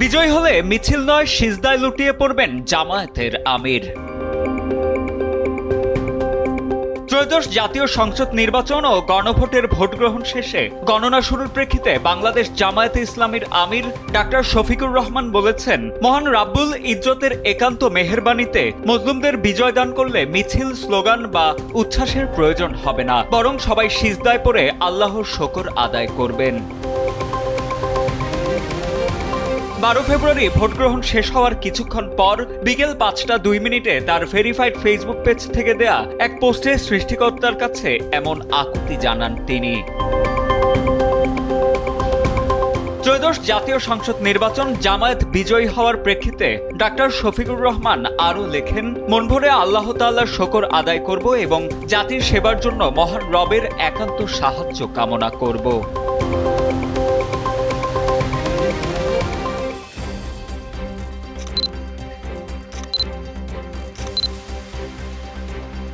বিজয় হলে মিছিল নয়, সিজদায় লুটিয়ে পড়বেন জামায়াতের আমির। ত্রয়োদশ জাতীয় সংসদ নির্বাচন ও গণভোটের ভোট গ্রহণ শেষে গণনা শুরুর প্রেক্ষিতে বাংলাদেশ জামায়াতে ইসলামীর আমির ডাক্তার শফিকুর রহমান বলেছেন, মহান রাব্বুল ইজ্জতের একান্ত মেহেরবানিতে মজলুমদের বিজয় দান করলে মিছিল, স্লোগান বা উচ্ছ্বাসের প্রয়োজন হবে না, বরং সবাই সিজদায় পড়ে আল্লাহর শুকর আদায় করবেন। 12 ফেব্রুয়ারি ভোট গ্রহণ শেষ হওয়ার কিছুক্ষণ পর বিকেল 5টা 2 মিনিটে তার ভেরিফাইড ফেসবুক পেজ থেকে দেয়া এক পোস্টে সৃষ্টিকর্তার কাছে এমন আকুতি জানান তিনি। ত্রয়োদশ জাতীয় সংসদ নির্বাচন জামায়াত বিজয়ী হওয়ার প্রেক্ষিতে ডাক্তার শফিকুর রহমান আরও লেখেন, মন ভরে আল্লাহ তাআলার শুকর আদায় করব এবং জাতির সেবার জন্য মহান রবের একান্ত সাহায্য কামনা করব।